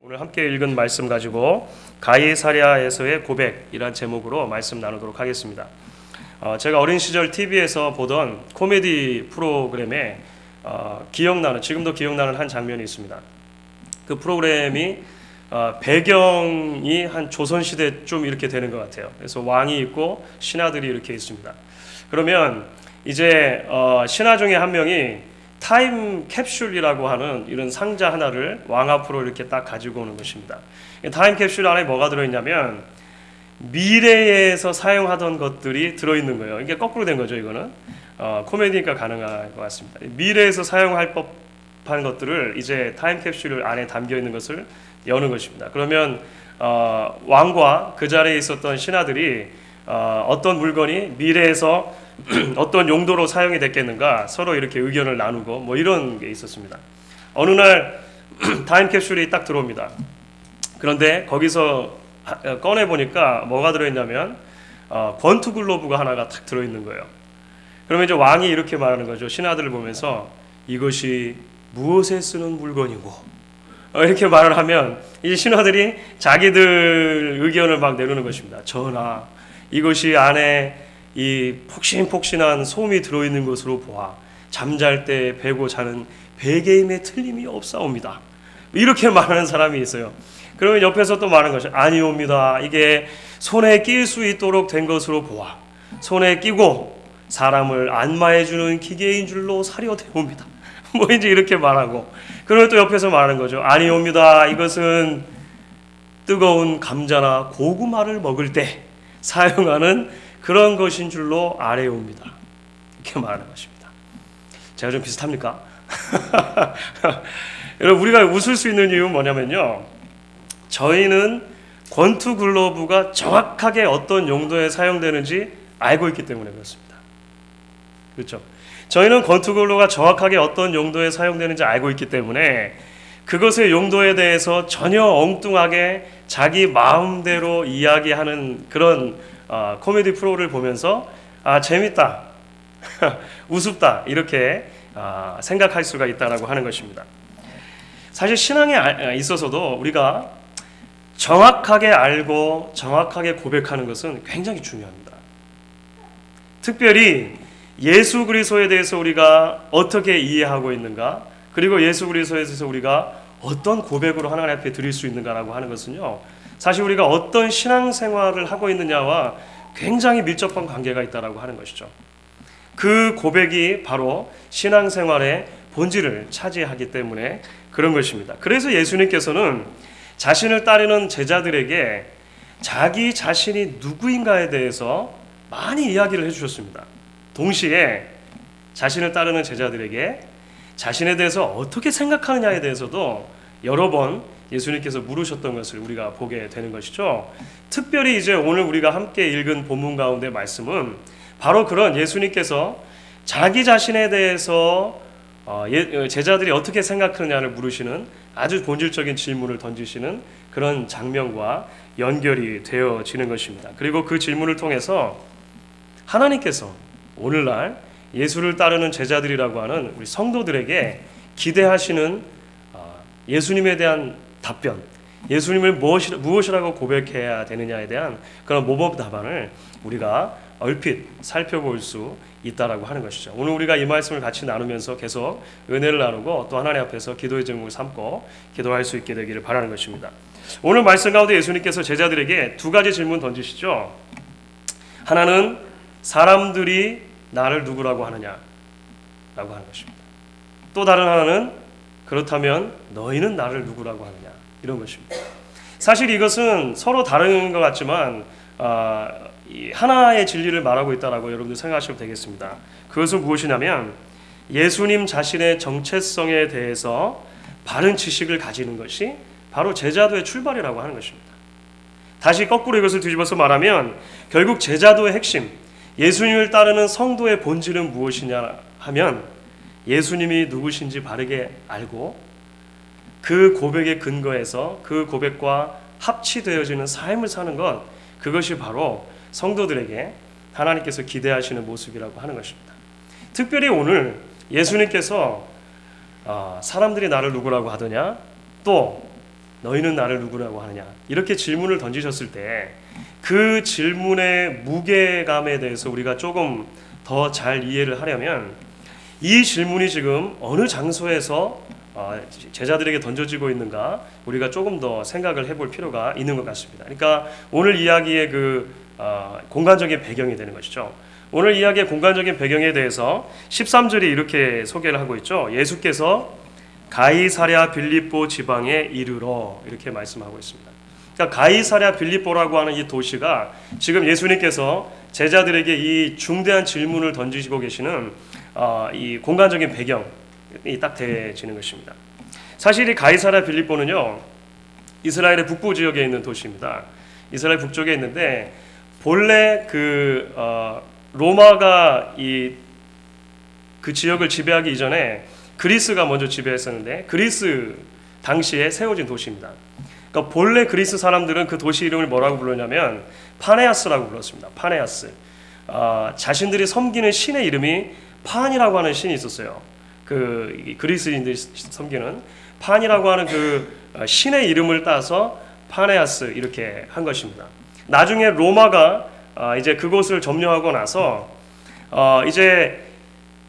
오늘 함께 읽은 말씀 가지고 가이사랴에서의 고백이란 제목으로 말씀 나누도록 하겠습니다. 제가 어린 시절 TV에서 보던 코미디 프로그램에 지금도 기억나는 한 장면이 있습니다. 그 프로그램이 배경이 한 조선시대쯤 이렇게 되는 것 같아요. 그래서 왕이 있고 신하들이 이렇게 있습니다. 그러면 이제 신하 중에 한 명이 타임 캡슐이라고 하는 이런 상자 하나를 왕 앞으로 이렇게 딱 가지고 오는 것입니다. 타임 캡슐 안에 뭐가 들어있냐면 미래에서 사용하던 것들이 들어있는 거예요. 이게 거꾸로 된 거죠. 이거는 코미디니까 가능할 것 같습니다. 미래에서 사용할 법한 것들을 이제 타임 캡슐 안에 담겨 있는 것을 여는 것입니다. 그러면 왕과 그 자리에 있었던 신하들이 어떤 물건이 미래에서 어떤 용도로 사용이 됐겠는가 서로 이렇게 의견을 나누고 뭐 이런 게 있었습니다. 어느 날 타임캡슐이 딱 들어옵니다. 그런데 거기서 꺼내 보니까 뭐가 들어있냐면 권투 글로브가 하나가 딱 들어있는 거예요. 그러면 이제 왕이 이렇게 말하는 거죠. 신하들을 보면서 이것이 무엇에 쓰는 물건이고 이렇게 말을 하면 이 신하들이 자기들 의견을 막 내놓는 것입니다. 전하, 이것이 안에 이 폭신폭신한 솜이 들어있는 것으로 보아 잠잘 때 베고 자는 베개임에 틀림이 없사옵니다. 이렇게 말하는 사람이 있어요. 그러면 옆에서 또 말하는 것이 아니옵니다. 이게 손에 낄 수 있도록 된 것으로 보아 손에 끼고 사람을 안마해주는 기계인 줄로 사려되옵니다. 뭐 이제 이렇게 말하고, 그러면 또 옆에서 말하는 거죠. 아니옵니다. 이것은 뜨거운 감자나 고구마를 먹을 때 사용하는 그런 것인 줄로 아뢰옵니다. 이렇게 말하는 것입니다. 제가 좀 비슷합니까? 여러분, 우리가 웃을 수 있는 이유는 뭐냐면요, 저희는 권투 글러브가 정확하게 어떤 용도에 사용되는지 알고 있기 때문에 그렇습니다. 그렇죠? 저희는 권투 글러브가 정확하게 어떤 용도에 사용되는지 알고 있기 때문에 그것의 용도에 대해서 전혀 엉뚱하게 자기 마음대로 이야기하는 그런 코미디 프로를 보면서 재밌다, 우습다 이렇게 생각할 수가 있다라고 하는 것입니다. 사실 신앙에 있어서도 우리가 정확하게 알고 정확하게 고백하는 것은 굉장히 중요합니다. 특별히 예수 그리스도에 대해서 우리가 어떻게 이해하고 있는가, 그리고 예수 그리스도에 대해서 우리가 어떤 고백으로 하나님 앞에 드릴 수 있는가라고 하는 것은요, 사실 우리가 어떤 신앙생활을 하고 있느냐와 굉장히 밀접한 관계가 있다라고 하는 것이죠. 그 고백이 바로 신앙생활의 본질을 차지하기 때문에 그런 것입니다. 그래서 예수님께서는 자신을 따르는 제자들에게 자기 자신이 누구인가에 대해서 많이 이야기를 해주셨습니다. 동시에 자신을 따르는 제자들에게 자신에 대해서 어떻게 생각하느냐에 대해서도 여러 번 예수님께서 물으셨던 것을 우리가 보게 되는 것이죠. 특별히 이제 오늘 우리가 함께 읽은 본문 가운데 말씀은 바로 그런 예수님께서 자기 자신에 대해서 제자들이 어떻게 생각하느냐를 물으시는 아주 본질적인 질문을 던지시는 그런 장면과 연결이 되어지는 것입니다. 그리고 그 질문을 통해서 하나님께서 오늘날 예수를 따르는 제자들이라고 하는 우리 성도들에게 기대하시는 예수님에 대한 답변, 예수님을 무엇이라고 고백해야 되느냐에 대한 그런 모범 답안을 우리가 얼핏 살펴볼 수 있다라고 하는 것이죠. 오늘 우리가 이 말씀을 같이 나누면서 계속 은혜를 나누고 또 하나님 앞에서 기도의 제목을 삼고 기도할 수 있게 되기를 바라는 것입니다. 오늘 말씀 가운데 예수님께서 제자들에게 두 가지 질문 던지시죠. 하나는 사람들이 나를 누구라고 하느냐라고 하는 것입니다. 또 다른 하나는 그렇다면 너희는 나를 누구라고 하느냐, 이런 것입니다. 사실 이것은 서로 다른 것 같지만 하나의 진리를 말하고 있다라고 여러분들 생각하시면 되겠습니다. 그것은 무엇이냐면 예수님 자신의 정체성에 대해서 바른 지식을 가지는 것이 바로 제자도의 출발이라고 하는 것입니다. 다시 거꾸로 이것을 뒤집어서 말하면 결국 제자도의 핵심, 예수님을 따르는 성도의 본질은 무엇이냐 하면 예수님이 누구신지 바르게 알고 그 고백의 근거에서 그 고백과 합치되어지는 삶을 사는 것, 그것이 바로 성도들에게 하나님께서 기대하시는 모습이라고 하는 것입니다. 특별히 오늘 예수님께서 사람들이 나를 누구라고 하더냐, 또 너희는 나를 누구라고 하느냐, 이렇게 질문을 던지셨을 때 그 질문의 무게감에 대해서 우리가 조금 더 잘 이해를 하려면 이 질문이 지금 어느 장소에서 제자들에게 던져지고 있는가 우리가 조금 더 생각을 해볼 필요가 있는 것 같습니다. 그러니까 오늘 이야기의 공간적인 배경이 되는 것이죠. 오늘 이야기의 공간적인 배경에 대해서 13절이 이렇게 소개를 하고 있죠. 예수께서 가이사랴 빌립보 지방에 이르러, 이렇게 말씀하고 있습니다. 그러니까 가이사랴 빌립보라고 하는 이 도시가 지금 예수님께서 제자들에게 이 중대한 질문을 던지시고 계시는 이 공간적인 배경이 딱 되어지는 것입니다. 사실 이 가이사랴 빌립보는요, 이스라엘의 북부 지역에 있는 도시입니다. 이스라엘 북쪽에 있는데 본래 로마가 그 지역을 지배하기 이전에 그리스가 먼저 지배했었는데 그리스 당시에 세워진 도시입니다. 그러니까 본래 그리스 사람들은 그 도시 이름을 뭐라고 불렀냐면 파네아스라고 불렀습니다. 파네아스. 자신들이 섬기는 신의 이름이 판이라고 하는 신이 있었어요. 그 그리스인들이 섬기는 판이라고 하는 그 신의 이름을 따서 파네아스 이렇게 한 것입니다. 나중에 로마가 이제 그곳을 점령하고 나서 이제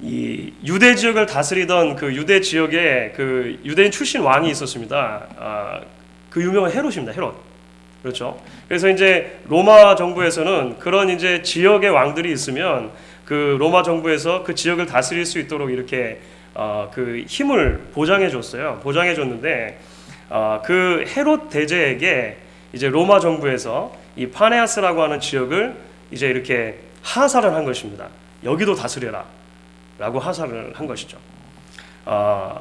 이 유대 지역을 다스리던 그 유대 지역에 그 유대인 출신 왕이 있었습니다. 그 유명한 헤롯입니다. 헤롯. 그렇죠. 그래서 이제 로마 정부에서는 그런 이제 지역의 왕들이 있으면 그 로마 정부에서 그 지역을 다스릴 수 있도록 이렇게 그 힘을 보장해 줬어요. 보장해 줬는데 그 헤롯 대제에게 이제 로마 정부에서 이 파네아스라고 하는 지역을 이제 이렇게 하사를 한 것입니다. 여기도 다스려라 라고 하사를 한 것이죠.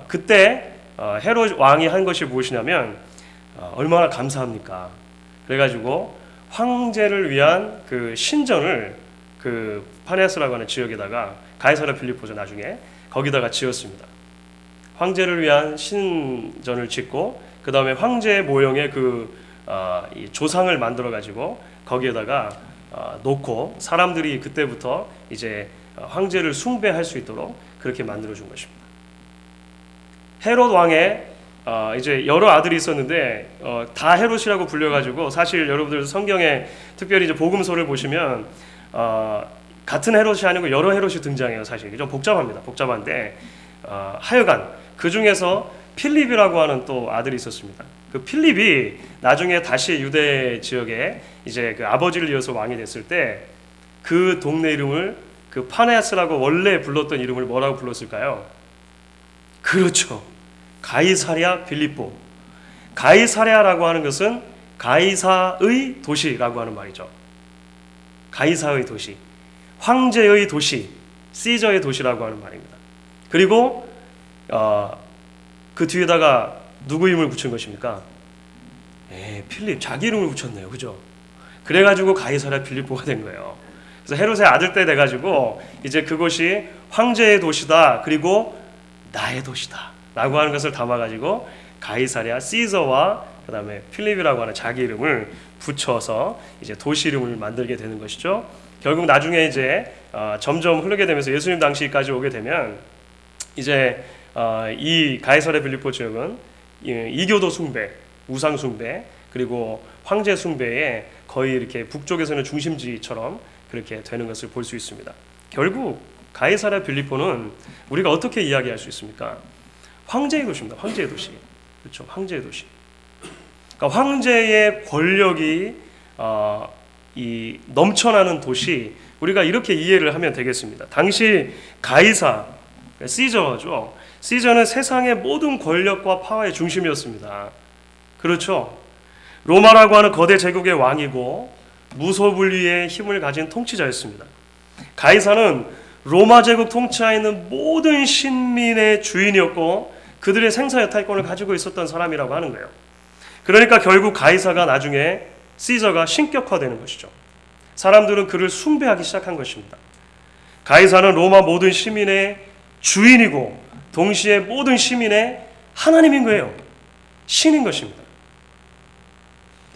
그때 헤롯 왕이 한 것이 무엇이냐면 얼마나 감사합니까? 그래가지고 황제를 위한 그 신전을 그 파네아스라고 하는 지역에다가 가이사랴 빌립보죠. 나중에 거기다가 지었습니다. 황제를 위한 신전을 짓고 그 다음에 황제의 모형의 이 조상을 만들어 가지고 거기에다가 놓고 사람들이 그때부터 이제 황제를 숭배할 수 있도록 그렇게 만들어 준 것입니다. 헤롯 왕의 이제 여러 아들이 있었는데 다 헤롯이라고 불려가지고 사실 여러분들 성경에 특별히 이제 복음서를 보시면 같은 헤롯이 아니고 여러 헤롯이 등장해요. 사실 좀 복잡합니다. 복잡한데 하여간 그 중에서 필립이라고 하는 또 아들이 있었습니다. 그 필립이 나중에 다시 유대 지역에 이제 그 아버지를 이어서 왕이 됐을 때 그 동네 이름을 그 파네아스라고 원래 불렀던 이름을 뭐라고 불렀을까요? 그렇죠. 가이사랴 빌립보. 가이사랴라고 하는 것은 가이사의 도시라고 하는 말이죠. 가이사의 도시, 황제의 도시, 시저의 도시라고 하는 말입니다. 그리고 그 뒤에다가 누구 이름을 붙인 것입니까? 필립, 자기 이름을 붙였네요. 그죠? 그래가지고 가이사랴 빌립보가 된 거예요. 그래서 헤롯의 아들 때 돼가지고 이제 그곳이 황제의 도시다, 그리고 나의 도시다 라고 하는 것을 담아가지고 가이사랴 시저와 그 다음에 필립이라고 하는 자기 이름을 붙여서 이제 도시 이름을 만들게 되는 것이죠. 결국 나중에 이제 점점 흐르게 되면서 예수님 당시까지 오게 되면 이제 이 가이사랴 빌립보 지역은 이교도 숭배, 우상 숭배, 그리고 황제 숭배에 거의 이렇게 북쪽에서는 중심지처럼 그렇게 되는 것을 볼 수 있습니다. 결국 가이사랴 빌립보는 우리가 어떻게 이야기할 수 있습니까? 황제의 도시입니다. 황제의 도시. 그렇죠. 황제의 도시. 그러니까 황제의 권력이 이 넘쳐나는 도시, 우리가 이렇게 이해를 하면 되겠습니다. 당시 가이사, 시저죠. 시저는 세상의 모든 권력과 파워의 중심이었습니다. 그렇죠. 로마라고 하는 거대 제국의 왕이고 무소불위의 힘을 가진 통치자였습니다. 가이사는 로마 제국 통치하에 있는 모든 신민의 주인이었고 그들의 생사여탈권을 가지고 있었던 사람이라고 하는 거예요. 그러니까 결국 가이사가 나중에 시저가 신격화되는 것이죠. 사람들은 그를 숭배하기 시작한 것입니다. 가이사는 로마 모든 시민의 주인이고 동시에 모든 시민의 하나님인 거예요. 신인 것입니다.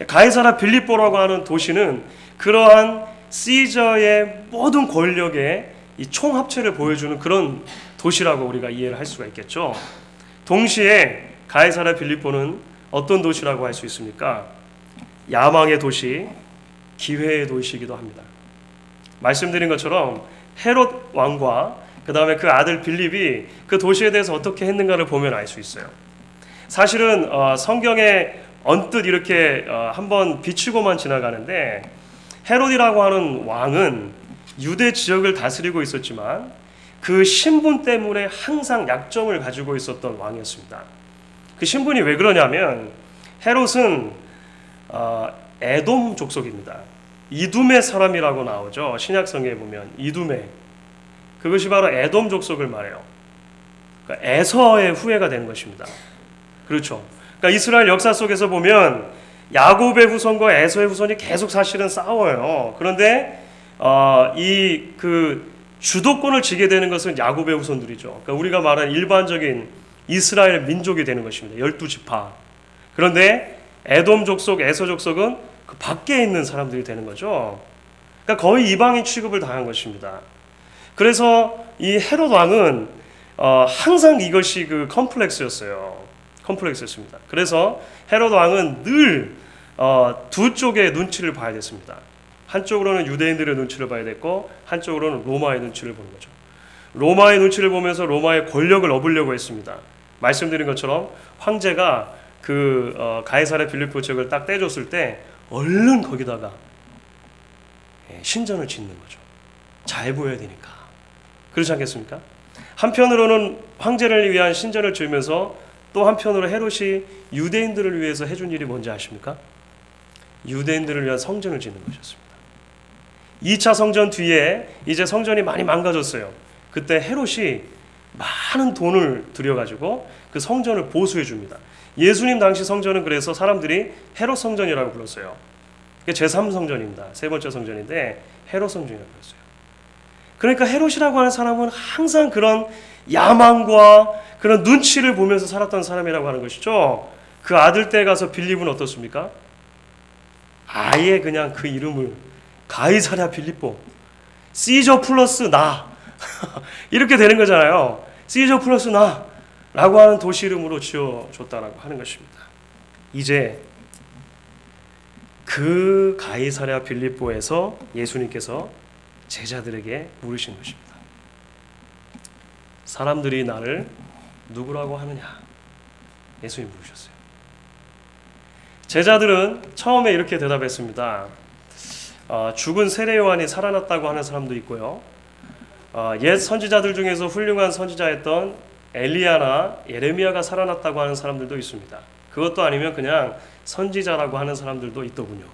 가이사랴 빌립보라고 하는 도시는 그러한 시저의 모든 권력의 이 총합체를 보여주는 그런 도시라고 우리가 이해를 할 수가 있겠죠. 동시에 가이사랴 빌립보는 어떤 도시라고 할 수 있습니까? 야망의 도시, 기회의 도시이기도 합니다. 말씀드린 것처럼 헤롯 왕과 그 다음에 그 아들 빌립이 그 도시에 대해서 어떻게 했는가를 보면 알 수 있어요. 사실은 성경에 언뜻 이렇게 한번 비추고만 지나가는데, 헤롯이라고 하는 왕은 유대 지역을 다스리고 있었지만 그 신분 때문에 항상 약점을 가지고 있었던 왕이었습니다. 그 신분이 왜 그러냐면, 헤롯은 에돔 족속입니다. 이둠의 사람이라고 나오죠. 신약성경에 보면 이둠의, 그것이 바로 에돔 족속을 말해요. 그러니까 에서의 후예가 되는 것입니다. 그렇죠. 그러니까 이스라엘 역사 속에서 보면 야곱의 후손과 에서의 후손이 계속 사실은 싸워요. 그런데 이 그 주도권을 쥐게 되는 것은 야곱의 후손들이죠. 그러니까 우리가 말하는 일반적인 이스라엘 민족이 되는 것입니다. 12지파. 그런데 에돔 족속, 에서 족속은 그 밖에 있는 사람들이 되는 거죠. 그러니까 거의 이방인 취급을 당한 것입니다. 그래서 이 헤롯 왕은 항상 이것이 그 컴플렉스였습니다. 그래서 헤롯 왕은 늘 두 쪽의 눈치를 봐야 됐습니다. 한쪽으로는 유대인들의 눈치를 봐야 됐고, 한쪽으로는 로마의 눈치를 보는 거죠. 로마의 눈치를 보면서 로마의 권력을 얻으려고 했습니다. 말씀드린 것처럼 황제가 그 가이사랴 빌립보 지역을 딱 떼줬을 때 얼른 거기다가 신전을 짓는 거죠. 잘 보여야 되니까. 그렇지 않겠습니까? 한편으로는 황제를 위한 신전을 지으면서 또 한편으로 헤롯이 유대인들을 위해서 해준 일이 뭔지 아십니까? 유대인들을 위한 성전을 짓는 것이었습니다. 2차 성전 뒤에 이제 성전이 많이 망가졌어요. 그때 헤롯이 많은 돈을 들여가지고 그 성전을 보수해 줍니다. 예수님 당시 성전은 그래서 사람들이 헤롯 성전이라고 불렀어요. 제3성전입니다. 세 번째 성전인데 헤롯 성전이라고 불렀어요. 그러니까 헤롯이라고 하는 사람은 항상 그런 야망과 그런 눈치를 보면서 살았던 사람이라고 하는 것이죠. 그 아들 때 가서 빌립은 어떻습니까? 아예 그냥 그 이름을 가이사랴 빌립보, 시저 플러스 나 이렇게 되는 거잖아요. 시저 플러스 나 라고 하는 도시 이름으로 지어줬다라고 하는 것입니다. 이제 그 가이사랴 빌립보에서 예수님께서 제자들에게 물으신 것입니다. 사람들이 나를 누구라고 하느냐? 예수님이 물으셨어요. 제자들은 처음에 이렇게 대답했습니다. 죽은 세례 요한이 살아났다고 하는 사람도 있고요. 옛 선지자들 중에서 훌륭한 선지자였던 엘리야나 예레미야가 살아났다고 하는 사람들도 있습니다. 그것도 아니면 그냥 선지자라고 하는 사람들도 있더군요.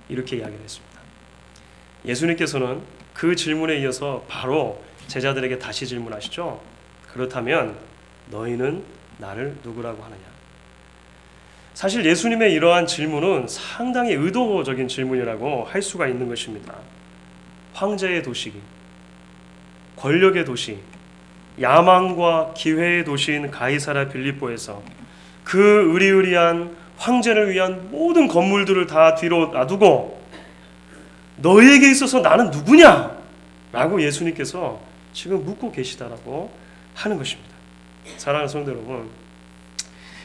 이렇게 이야기를 했습니다. 예수님께서는 그 질문에 이어서 바로 제자들에게 다시 질문하시죠. 그렇다면 너희는 나를 누구라고 하느냐? 사실 예수님의 이러한 질문은 상당히 의도적인 질문이라고 할 수가 있는 것입니다. 황제의 도시, 권력의 도시, 야망과 기회의 도시인 가이사랴 빌립보에서 그 의리의리한 황제를 위한 모든 건물들을 다 뒤로 놔두고 너희에게 있어서 나는 누구냐? 라고 예수님께서 지금 묻고 계시다라고 하는 것입니다. 사랑하는 성도 여러분,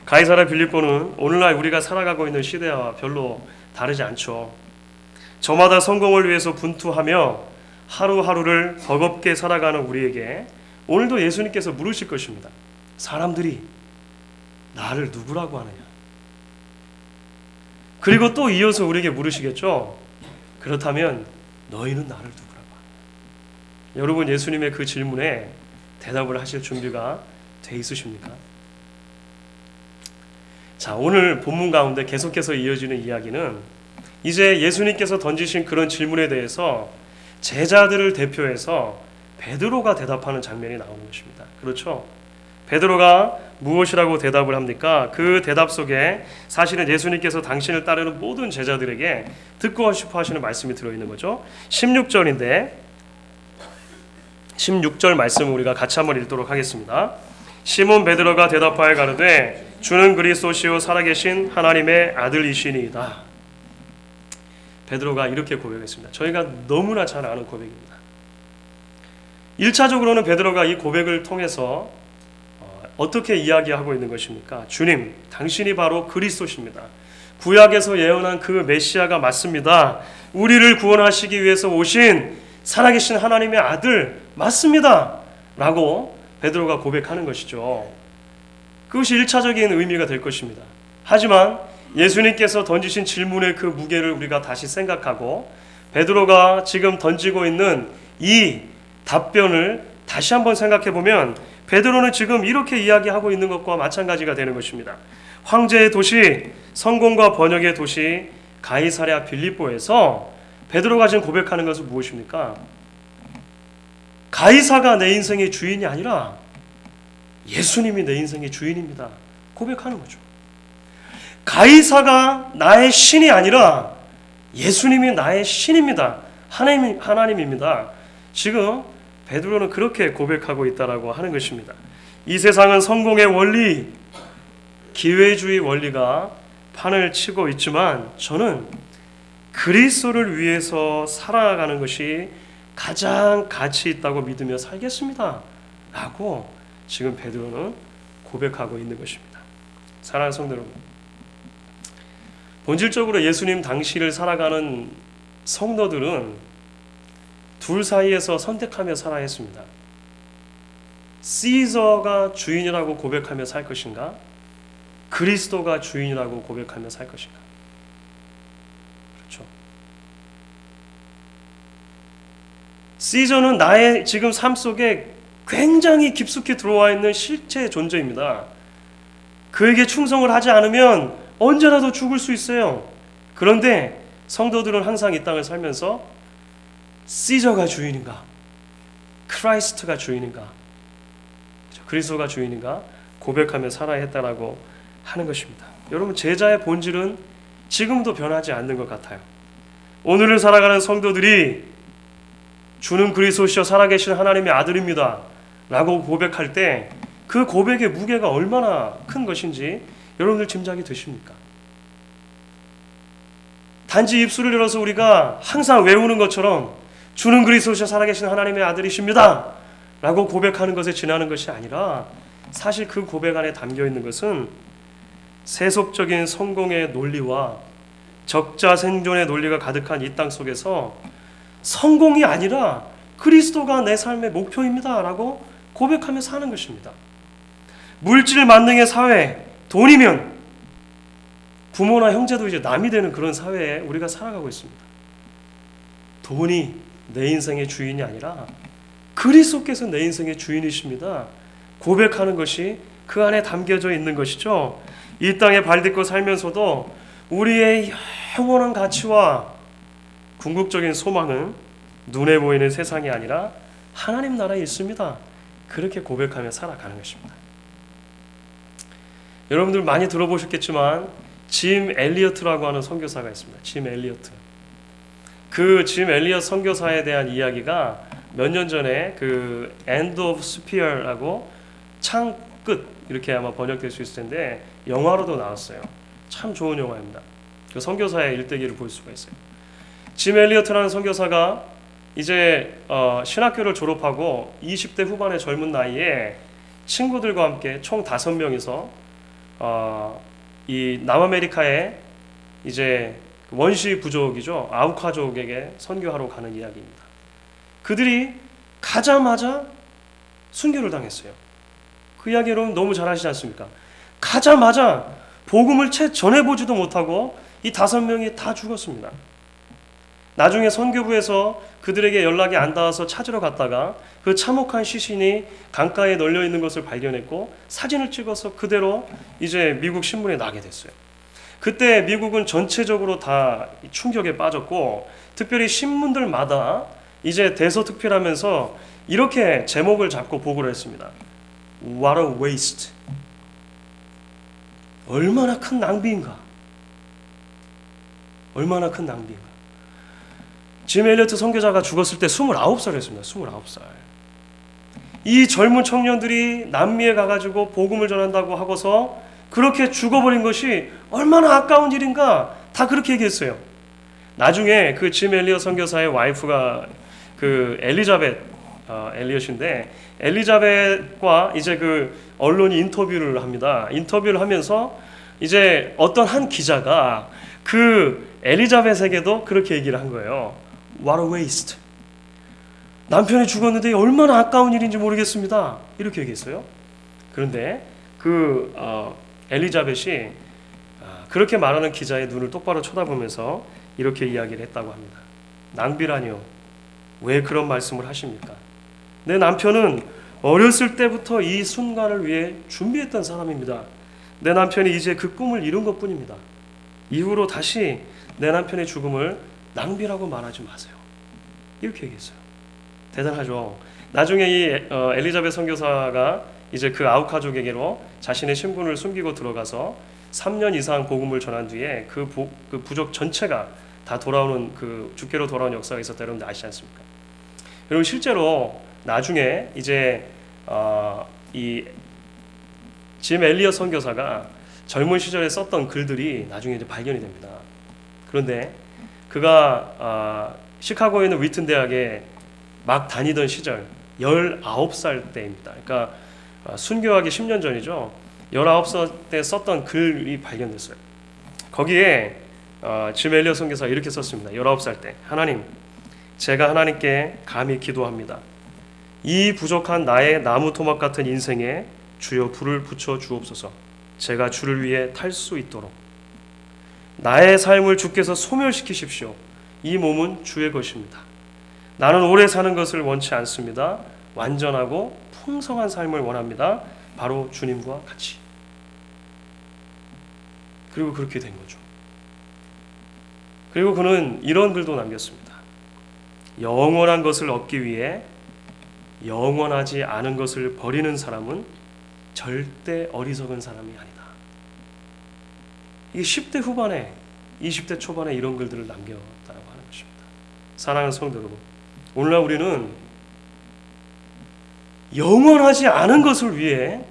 가이사랴 빌립보는 오늘날 우리가 살아가고 있는 시대와 별로 다르지 않죠. 저마다 성공을 위해서 분투하며 하루하루를 버겁게 살아가는 우리에게 오늘도 예수님께서 물으실 것입니다. 사람들이 나를 누구라고 하느냐? 그리고 또 이어서 우리에게 물으시겠죠. 그렇다면 너희는 나를 누구라고 하느냐? 여러분, 예수님의 그 질문에 대답을 하실 준비가 돼 있으십니까? 자, 오늘 본문 가운데 계속해서 이어지는 이야기는 이제 예수님께서 던지신 그런 질문에 대해서 제자들을 대표해서 베드로가 대답하는 장면이 나오는 것입니다. 그렇죠? 베드로가 무엇이라고 대답을 합니까? 그 대답 속에 사실은 예수님께서 당신을 따르는 모든 제자들에게 듣고 싶어 하시는 말씀이 들어있는 거죠. 16절인데 16절 말씀을 우리가 같이 한번 읽도록 하겠습니다. 시몬 베드로가 대답하여 가로되 주는 그리스도시요 살아계신 하나님의 아들이시니이다. 베드로가 이렇게 고백했습니다. 저희가 너무나 잘 아는 고백입니다. 1차적으로는 베드로가 이 고백을 통해서 어떻게 이야기하고 있는 것입니까? 주님, 당신이 바로 그리스도십니다. 구약에서 예언한 그 메시아가 맞습니다. 우리를 구원하시기 위해서 오신 살아계신 하나님의 아들 맞습니다. 라고 베드로가 고백하는 것이죠. 그것이 1차적인 의미가 될 것입니다. 하지만 예수님께서 던지신 질문의 그 무게를 우리가 다시 생각하고 베드로가 지금 던지고 있는 이 답변을 다시 한번 생각해 보면 베드로는 지금 이렇게 이야기하고 있는 것과 마찬가지가 되는 것입니다. 황제의 도시, 성공과 번역의 도시 가이사랴 빌립보에서 베드로가 지금 고백하는 것은 무엇입니까? 가이사가 내 인생의 주인이 아니라 예수님이 내 인생의 주인입니다. 고백하는 거죠. 가이사가 나의 신이 아니라 예수님이 나의 신입니다. 하나님입니다. 지금 베드로는 그렇게 고백하고 있다라고 하는 것입니다. 이 세상은 성공의 원리, 기회주의 원리가 판을 치고 있지만 저는 그리스도를 위해서 살아가는 것이 가장 가치 있다고 믿으며 살겠습니다. 라고 지금 베드로는 고백하고 있는 것입니다. 사랑하는 성도 여러분, 본질적으로 예수님 당시를 살아가는 성도들은 둘 사이에서 선택하며 살아야 했습니다. 시저가 주인이라고 고백하며 살 것인가? 그리스도가 주인이라고 고백하며 살 것인가? 그렇죠. 시저는 나의 지금 삶 속에 굉장히 깊숙이 들어와 있는 실체 존재입니다. 그에게 충성을 하지 않으면 언제라도 죽을 수 있어요. 그런데 성도들은 항상 이 땅을 살면서 시저가 주인인가? 크라이스트가 주인인가? 그리스도가 주인인가? 고백하며 살아야 했다라고 하는 것입니다. 여러분, 제자의 본질은 지금도 변하지 않는 것 같아요. 오늘을 살아가는 성도들이 주는 그리스도시여 살아계신 하나님의 아들입니다 라고 고백할 때 그 고백의 무게가 얼마나 큰 것인지 여러분들 짐작이 되십니까? 단지 입술을 열어서 우리가 항상 외우는 것처럼 주는 그리스도시여 살아계신 하나님의 아들이십니다 라고 고백하는 것에 지나는 것이 아니라 사실 그 고백 안에 담겨있는 것은 세속적인 성공의 논리와 적자 생존의 논리가 가득한 이 땅 속에서 성공이 아니라 그리스도가 내 삶의 목표입니다 라고 고백하며 사는 것입니다. 물질 만능의 사회, 돈이면 부모나 형제도 이제 남이 되는 그런 사회에 우리가 살아가고 있습니다. 돈이 내 인생의 주인이 아니라 그리스도께서 내 인생의 주인이십니다. 고백하는 것이 그 안에 담겨져 있는 것이죠. 이 땅에 발딛고 살면서도 우리의 영원한 가치와 궁극적인 소망은 눈에 보이는 세상이 아니라 하나님 나라에 있습니다. 그렇게 고백하며 살아가는 것입니다. 여러분들 많이 들어보셨겠지만 짐 엘리어트라고 하는 선교사가 있습니다. 짐 엘리어트. 그 짐 엘리어트 선교사에 대한 이야기가 몇 년 전에 그 End of Spear라고 창 끝 이렇게 아마 번역될 수 있을 텐데 영화로도 나왔어요. 참 좋은 영화입니다. 그 선교사의 일대기를 볼 수가 있어요. 짐 엘리어트라는 선교사가 이제 신학교를 졸업하고 20대 후반의 젊은 나이에 친구들과 함께 총 5명이서 이 남아메리카의 이제 원시 부족이죠. 아우카족에게 선교하러 가는 이야기입니다. 그들이 가자마자 순교를 당했어요. 그 이야기 여러분 너무 잘 아시지 않습니까? 가자마자 복음을 채 전해보지도 못하고 이 5명이 다 죽었습니다. 나중에 선교부에서 그들에게 연락이 안 닿아서 찾으러 갔다가 그 참혹한 시신이 강가에 널려 있는 것을 발견했고 사진을 찍어서 그대로 이제 미국 신문에 나게 됐어요. 그때 미국은 전체적으로 다 충격에 빠졌고 특별히 신문들마다 이제 대서특필하면서 이렇게 제목을 잡고 보고를 했습니다. What a waste. 얼마나 큰 낭비인가. 얼마나 큰 낭비인가. 짐 엘리어트 선교자가 죽었을 때 29살이었습니다. 29살. 이 젊은 청년들이 남미에 가가지고 복음을 전한다고 하고서 그렇게 죽어버린 것이 얼마나 아까운 일인가 다 그렇게 얘기했어요. 나중에 그 짐 엘리엇 선교사의 와이프가 그 엘리자벳 엘리엇인데 엘리자벳과 이제 그 언론이 인터뷰를 합니다. 인터뷰를 하면서 이제 어떤 한 기자가 그 엘리자벳에게도 그렇게 얘기를 한 거예요. What a waste. 남편이 죽었는데 얼마나 아까운 일인지 모르겠습니다. 이렇게 얘기했어요. 그런데 그 엘리자벳이 그렇게 말하는 기자의 눈을 똑바로 쳐다보면서 이렇게 이야기를 했다고 합니다. 낭비라니요. 왜 그런 말씀을 하십니까? 내 남편은 어렸을 때부터 이 순간을 위해 준비했던 사람입니다. 내 남편이 이제 그 꿈을 이룬 것뿐입니다. 이후로 다시 내 남편의 죽음을 낭비라고 말하지 마세요. 이렇게 얘기했어요. 대단하죠. 나중에 이 엘리자벳 선교사가 이제 그 아웃 가족에게로 자신의 신분을 숨기고 들어가서 3년 이상 복음을 전한 뒤에 그 부족 전체가 다 돌아오는 그 주께로 돌아온 역사가 있었다. 여러분들 아시지 않습니까? 여러분 실제로 나중에 이제 이 짐 엘리엇 선교사가 젊은 시절에 썼던 글들이 나중에 이제 발견이 됩니다. 그런데 그가 시카고에 있는 위튼 대학에 막 다니던 시절 19살 때입니다. 그러니까 순교하기 10년 전이죠. 19살 때 썼던 글이 발견됐어요. 거기에 짐 엘리엇 선교사가 이렇게 썼습니다. 19살 때 하나님, 제가 하나님께 감히 기도합니다. 이 부족한 나의 나무 토막 같은 인생에 주여 불을 붙여 주옵소서. 제가 주를 위해 탈 수 있도록 나의 삶을 주께서 소멸시키십시오. 이 몸은 주의 것입니다. 나는 오래 사는 것을 원치 않습니다. 완전하고 풍성한 삶을 원합니다. 바로 주님과 같이. 그리고 그렇게 된 거죠. 그리고 그는 이런 글도 남겼습니다. 영원한 것을 얻기 위해 영원하지 않은 것을 버리는 사람은 절대 어리석은 사람이 아니다. 이게 10대 후반에 20대 초반에 이런 글들을 남겼다고 하는 것입니다. 사랑하는 성도 여러분, 오늘날 우리는 영원하지 않은 것을 위해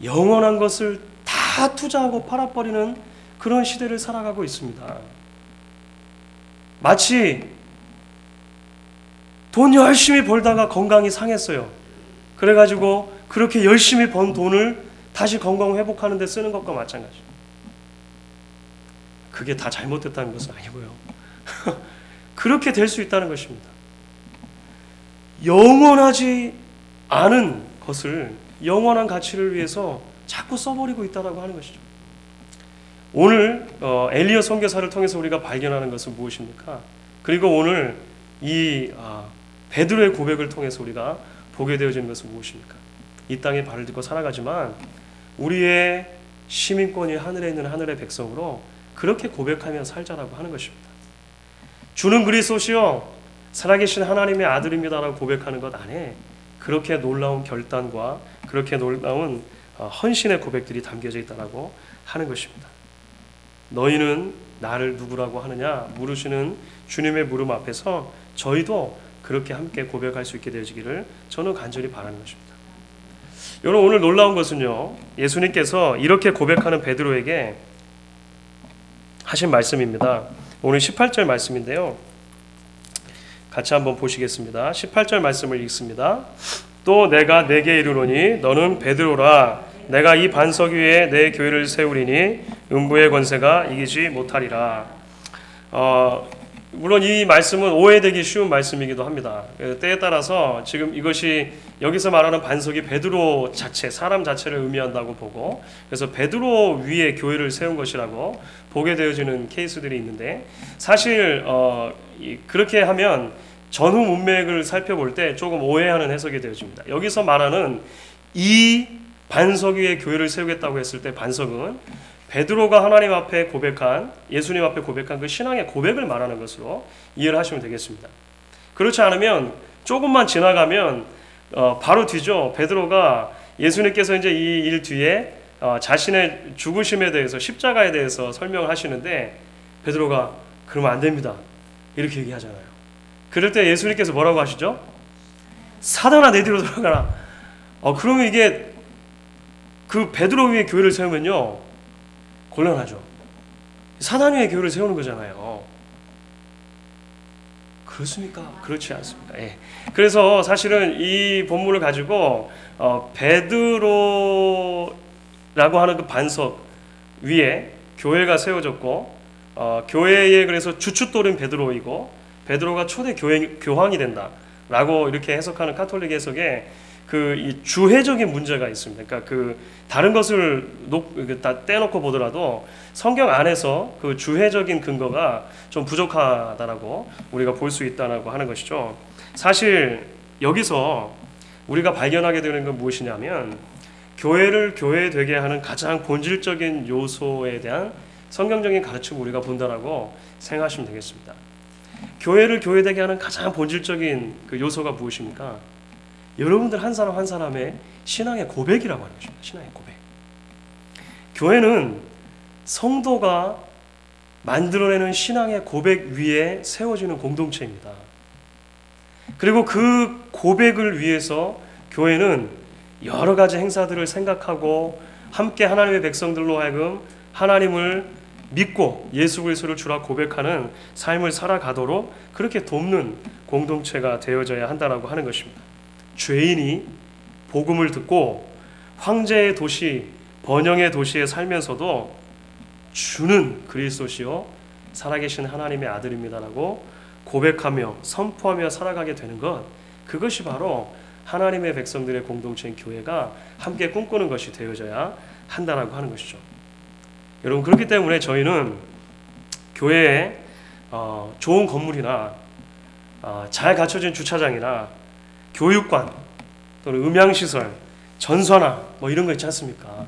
영원한 것을 다 투자하고 팔아버리는 그런 시대를 살아가고 있습니다. 마치 돈 열심히 벌다가 건강이 상했어요. 그래가지고 그렇게 열심히 번 돈을 다시 건강 회복하는 데 쓰는 것과 마찬가지입니다. 그게 다 잘못됐다는 것은 아니고요. 그렇게 될 수 있다는 것입니다. 영원하지 않은 것을 영원한 가치를 위해서 자꾸 써버리고 있다고 하는 것이죠. 오늘 엘리엇 선교사를 통해서 우리가 발견하는 것은 무엇입니까? 그리고 오늘 이 베드로의 고백을 통해서 우리가 보게 되어지는 것은 무엇입니까? 이 땅에 발을 딛고 살아가지만 우리의 시민권이 하늘에 있는 하늘의 백성으로 그렇게 고백하며 살자라고 하는 것입니다. 주는 그리스도시요 살아계신 하나님의 아들입니다라고 고백하는 것 안에 그렇게 놀라운 결단과 그렇게 놀라운 헌신의 고백들이 담겨져 있다고 하는 것입니다. 너희는 나를 누구라고 하느냐 물으시는 주님의 물음 앞에서 저희도 그렇게 함께 고백할 수 있게 되어지기를 저는 간절히 바라는 것입니다. 여러분 오늘 놀라운 것은요, 예수님께서 이렇게 고백하는 베드로에게 하신 말씀입니다. 오늘 18절 말씀인데요, 같이 한번 보시겠습니다. 18절 말씀을 읽습니다. 또 내가 네게 이르노니 너는 베드로라. 내가 이 반석 위에 내 교회를 세우리니 음부의 권세가 이기지 못하리라. 물론 이 말씀은 오해되기 쉬운 말씀이기도 합니다. 때에 따라서 지금 이것이 여기서 말하는 반석이 베드로 자체, 사람 자체를 의미한다고 보고 그래서 베드로 위에 교회를 세운 것이라고 보게 되어지는 케이스들이 있는데 사실 그렇게 하면 전후 문맥을 살펴볼 때 조금 오해하는 해석이 되어집니다. 여기서 말하는 이 반석 위에 교회를 세우겠다고 했을 때 반석은 베드로가 하나님 앞에 고백한, 예수님 앞에 고백한 그 신앙의 고백을 말하는 것으로 이해를 하시면 되겠습니다. 그렇지 않으면 조금만 지나가면 바로 뒤죠. 베드로가 예수님께서 이제 이 일 뒤에 자신의 죽으심에 대해서 십자가에 대해서 설명을 하시는데 베드로가 그러면 안 됩니다. 이렇게 얘기하잖아요. 그럴 때 예수님께서 뭐라고 하시죠? 사단아 내 뒤로 돌아가라. 그러면 이게 그 베드로 위에 교회를 세우면요 곤란하죠. 사단 위에 교회를 세우는 거잖아요. 그렇습니까? 그렇지 않습니다. 예. 그래서 사실은 이 본문을 가지고 베드로라고 하는 그 반석 위에 교회가 세워졌고 교회의 그래서 주춧돌은 베드로이고 베드로가 초대 교황이 된다라고 이렇게 해석하는 가톨릭 해석에 이 주회적인 문제가 있습니다. 그러니까 다른 것을 다 떼놓고 보더라도 성경 안에서 그 주회적인 근거가 좀 부족하다라고 우리가 볼 수 있다라고 하는 것이죠. 사실 여기서 우리가 발견하게 되는 건 무엇이냐면 교회를 교회되게 하는 가장 본질적인 요소에 대한 성경적인 가르침을 우리가 본다라고 생각하시면 되겠습니다. 교회를 교회되게 하는 가장 본질적인 그 요소가 무엇입니까? 여러분들 한 사람 한 사람의 신앙의 고백이라고 하는 것입니다. 신앙의 고백. 교회는 성도가 만들어내는 신앙의 고백 위에 세워지는 공동체입니다. 그리고 그 고백을 위해서 교회는 여러 가지 행사들을 생각하고 함께 하나님의 백성들로 하여금 하나님을 믿고 예수 그리스도를 주라 고백하는 삶을 살아가도록 그렇게 돕는 공동체가 되어져야 한다라고 하는 것입니다. 죄인이 복음을 듣고 황제의 도시, 번영의 도시에 살면서도 주는 그리스도시요 살아계신 하나님의 아들입니다라고 고백하며 선포하며 살아가게 되는 것, 그것이 바로 하나님의 백성들의 공동체인 교회가 함께 꿈꾸는 것이 되어져야 한다라고 하는 것이죠. 여러분, 그렇기 때문에 저희는 교회에 좋은 건물이나 잘 갖춰진 주차장이나 교육관 또는 음향시설, 전선화 뭐 이런 거 있지 않습니까?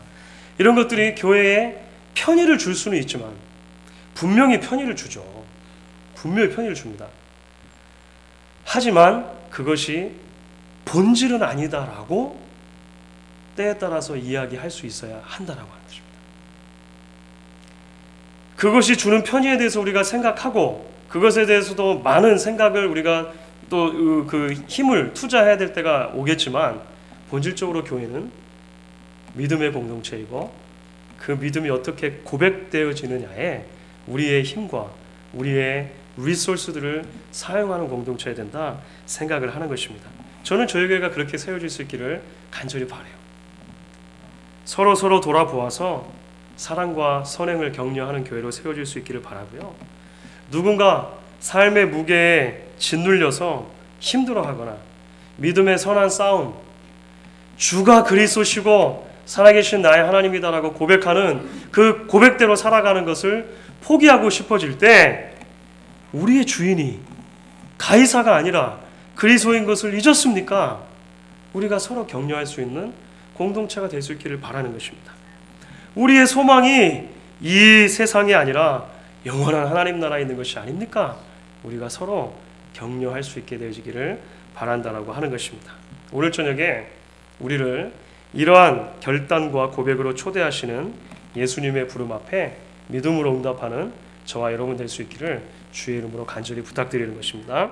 이런 것들이 교회에 편의를 줄 수는 있지만 분명히 편의를 주죠. 분명히 편의를 줍니다. 하지만 그것이 본질은 아니다라고 때에 따라서 이야기할 수 있어야 한다라고 하는 것입니다. 그것이 주는 편의에 대해서 우리가 생각하고 그것에 대해서도 많은 생각을 우리가 또 그 힘을 투자해야 될 때가 오겠지만 본질적으로 교회는 믿음의 공동체이고 그 믿음이 어떻게 고백되어지느냐에 우리의 힘과 우리의 리소스들을 사용하는 공동체가 된다 생각을 하는 것입니다. 저는 저희 교회가 그렇게 세워질 수 있기를 간절히 바라요. 서로 돌아보아서 사랑과 선행을 격려하는 교회로 세워질 수 있기를 바라고요. 누군가 삶의 무게에 짓눌려서 힘들어하거나 믿음의 선한 싸움, 주가 그리스도시고 살아계신 나의 하나님이다라고 고백하는 그 고백대로 살아가는 것을 포기하고 싶어질 때 우리의 주인이 가이사가 아니라 그리스도인 것을 잊었습니까? 우리가 서로 격려할 수 있는 공동체가 될 수 있기를 바라는 것입니다. 우리의 소망이 이 세상이 아니라 영원한 하나님 나라에 있는 것이 아닙니까? 우리가 서로 격려할 수 있게 되어지기를 바란다라고 하는 것입니다. 오늘 저녁에 우리를 이러한 결단과 고백으로 초대하시는 예수님의 부름 앞에 믿음으로 응답하는 저와 여러분 될 수 있기를 주의 이름으로 간절히 부탁드리는 것입니다.